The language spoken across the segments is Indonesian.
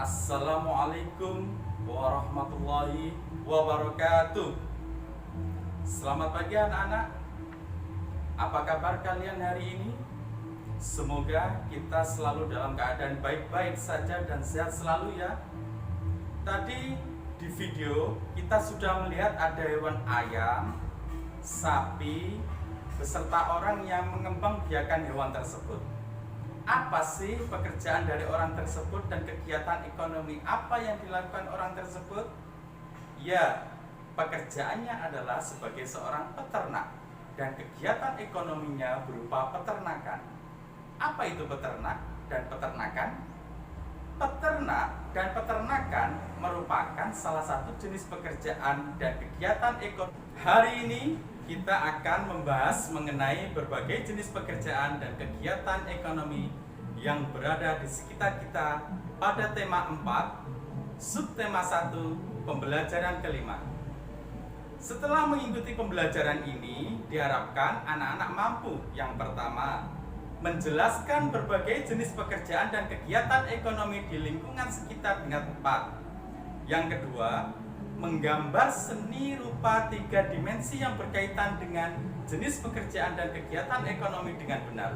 Assalamualaikum warahmatullahi wabarakatuh. Selamat pagi anak-anak. Apa kabar kalian hari ini? Semoga kita selalu dalam keadaan baik-baik saja dan sehat selalu ya. Tadi di video kita sudah melihat ada hewan ayam, sapi, beserta orang yang mengembangbiakan hewan tersebut. Apa sih pekerjaan dari orang tersebut dan kegiatan ekonomi apa yang dilakukan orang tersebut? Ya, pekerjaannya adalah sebagai seorang peternak dan kegiatan ekonominya berupa peternakan. Apa itu peternak dan peternakan? Peternak dan peternakan merupakan salah satu jenis pekerjaan dan kegiatan ekonomi. Hari ini kita akan membahas mengenai berbagai jenis pekerjaan dan kegiatan ekonomi yang berada di sekitar kita pada tema 4, subtema 1, pembelajaran kelima. Setelah mengikuti pembelajaran ini, diharapkan anak-anak mampu yang pertama, menjelaskan berbagai jenis pekerjaan dan kegiatan ekonomi di lingkungan sekitar dengan tepat. Yang kedua, menggambar seni rupa 3 dimensi yang berkaitan dengan jenis pekerjaan dan kegiatan ekonomi dengan benar.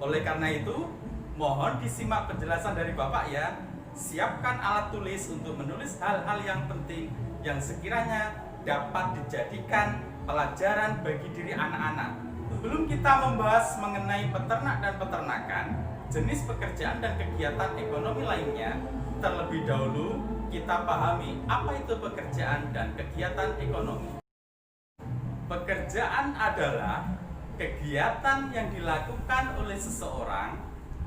Oleh karena itu, mohon disimak penjelasan dari Bapak ya. Siapkan alat tulis untuk menulis hal-hal yang penting yang sekiranya dapat dijadikan pelajaran bagi diri anak-anak. Sebelum kita membahas mengenai peternak dan peternakan, jenis pekerjaan dan kegiatan ekonomi lainnya, terlebih dahulu kita pahami apa itu pekerjaan dan kegiatan ekonomi. Pekerjaan adalah kegiatan yang dilakukan oleh seseorang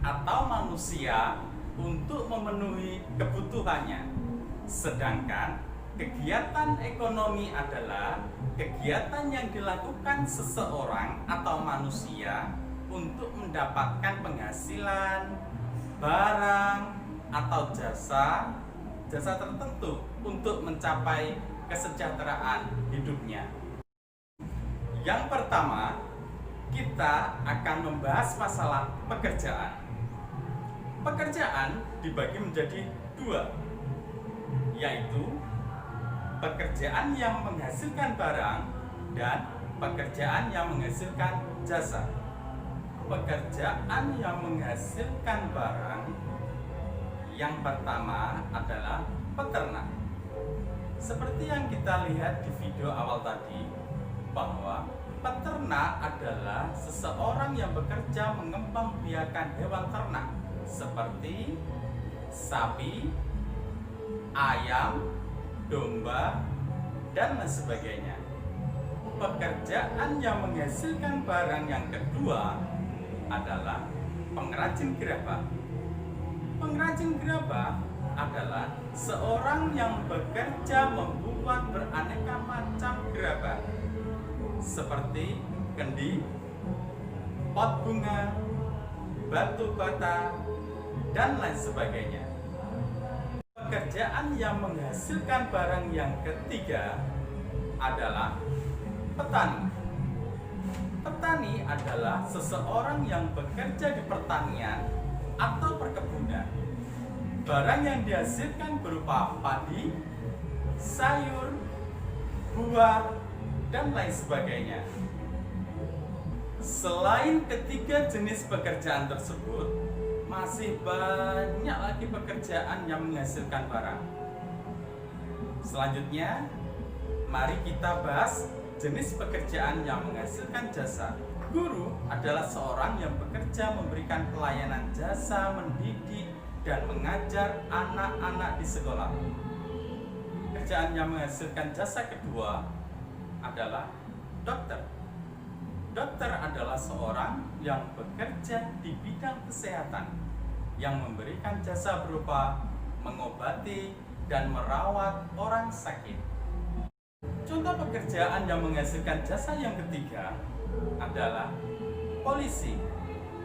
atau manusia untuk memenuhi kebutuhannya. Sedangkan kegiatan ekonomi adalah kegiatan yang dilakukan seseorang atau manusia untuk mendapatkan penghasilan, barang, atau jasa tertentu untuk mencapai kesejahteraan hidupnya. Yang pertama, kita akan membahas masalah pekerjaan. Pekerjaan dibagi menjadi 2, yaitu pekerjaan yang menghasilkan barang dan pekerjaan yang menghasilkan jasa. Pekerjaan yang menghasilkan barang yang pertama adalah peternak. Seperti yang kita lihat di video awal tadi, bahwa peternak adalah seseorang yang bekerja mengembangbiakan hewan ternak seperti sapi, ayam, domba, dan lain sebagainya. Pekerjaan yang menghasilkan barang yang kedua adalah pengrajin gerabah. Pengrajin gerabah adalah seorang yang bekerja membuat beraneka macam gerabah seperti kendi, pot bunga, batu bata, dan lain sebagainya. Pekerjaan yang menghasilkan barang yang ketiga adalah petani. Petani adalah seseorang yang bekerja di pertanian atau perkebunan. Barang yang dihasilkan berupa padi, sayur, buah, dan lain sebagainya. Selain ketiga jenis pekerjaan tersebut, masih banyak lagi pekerjaan yang menghasilkan barang. Selanjutnya, mari kita bahas jenis pekerjaan yang menghasilkan jasa. Guru adalah seorang yang bekerja memberikan pelayanan jasa, mendidik, dan mengajar anak-anak di sekolah. Pekerjaan yang menghasilkan jasa kedua adalah dokter. Dokter adalah seorang yang bekerja di bidang kesehatan, yang memberikan jasa berupa mengobati dan merawat orang sakit. Contoh pekerjaan yang menghasilkan jasa yang ketiga adalah polisi.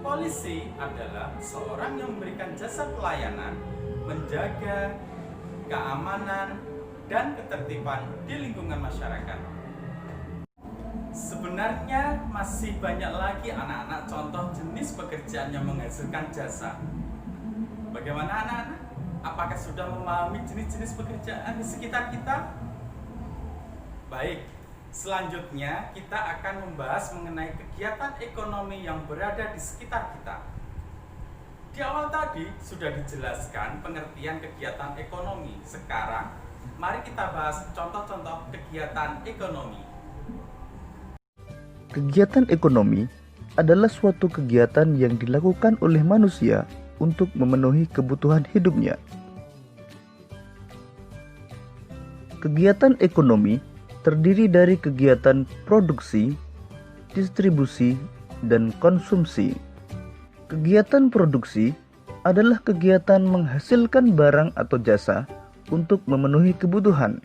Polisi adalah seorang yang memberikan jasa pelayanan, menjaga keamanan dan ketertiban di lingkungan masyarakat. Sebenarnya masih banyak lagi anak-anak contoh jenis pekerjaan yang menghasilkan jasa. Bagaimana anak-anak? Apakah sudah memahami jenis-jenis pekerjaan di sekitar kita? Baik, selanjutnya kita akan membahas mengenai kegiatan ekonomi yang berada di sekitar kita. Di awal tadi sudah dijelaskan pengertian kegiatan ekonomi. Sekarang, mari kita bahas contoh-contoh kegiatan ekonomi. Kegiatan ekonomi adalah suatu kegiatan yang dilakukan oleh manusia untuk memenuhi kebutuhan hidupnya. Kegiatan ekonomi terdiri dari kegiatan produksi, distribusi, dan konsumsi. Kegiatan produksi adalah kegiatan menghasilkan barang atau jasa untuk memenuhi kebutuhan.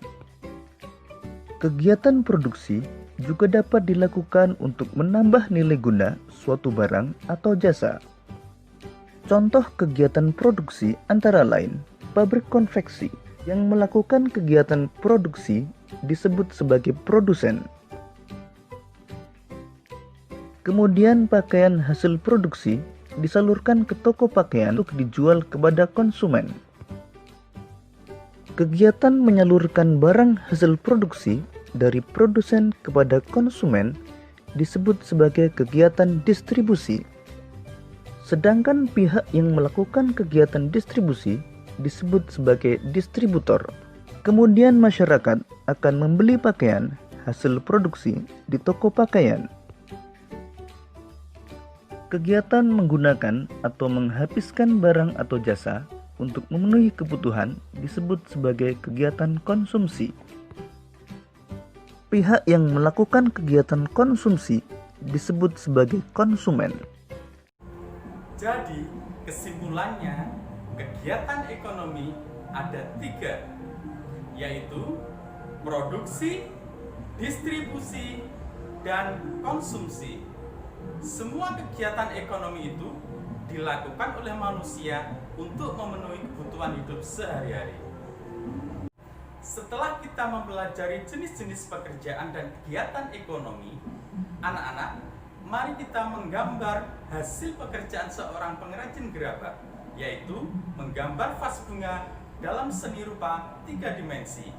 Kegiatan produksi juga dapat dilakukan untuk menambah nilai guna suatu barang atau jasa. Contoh kegiatan produksi antara lain pabrik konveksi. Yang melakukan kegiatan produksi disebut sebagai produsen. Kemudian pakaian hasil produksi disalurkan ke toko pakaian untuk dijual kepada konsumen. Kegiatan menyalurkan barang hasil produksi dari produsen kepada konsumen disebut sebagai kegiatan distribusi. Sedangkan pihak yang melakukan kegiatan distribusi disebut sebagai distributor. Kemudian masyarakat akan membeli pakaian hasil produksi di toko pakaian. Kegiatan menggunakan atau menghabiskan barang atau jasa untuk memenuhi kebutuhan disebut sebagai kegiatan konsumsi. Pihak yang melakukan kegiatan konsumsi disebut sebagai konsumen. Jadi, kesimpulannya, kegiatan ekonomi ada 3, yaitu produksi, distribusi, dan konsumsi. Semua kegiatan ekonomi itu dilakukan oleh manusia untuk memenuhi kebutuhan hidup sehari-hari. Setelah kita mempelajari jenis-jenis pekerjaan dan kegiatan ekonomi, anak-anak, mari kita menggambar hasil pekerjaan seorang pengrajin gerabah, yaitu menggambar vas bunga dalam seni rupa 3 dimensi.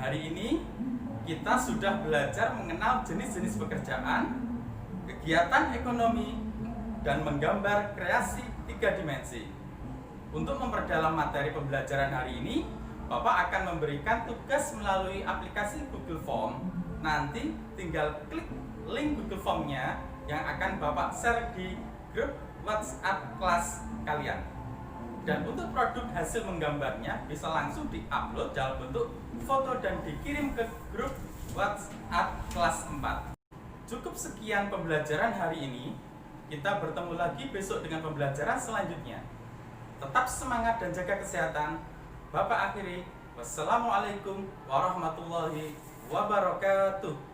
Hari ini kita sudah belajar mengenal jenis-jenis pekerjaan, kegiatan ekonomi, dan menggambar kreasi 3 dimensi. Untuk memperdalam materi pembelajaran hari ini, Bapak akan memberikan tugas melalui aplikasi Google Form. Nanti tinggal klik link Google Form-nya yang akan Bapak share di grup WhatsApp kelas kalian. Dan untuk produk hasil menggambarnya bisa langsung diupload dalam bentuk foto dan dikirim ke grup WhatsApp kelas 4. Cukup sekian pembelajaran hari ini. Kita bertemu lagi besok dengan pembelajaran selanjutnya. Tetap semangat dan jaga kesehatan. Bapak akhiri. Wassalamualaikum warahmatullahi wabarakatuh.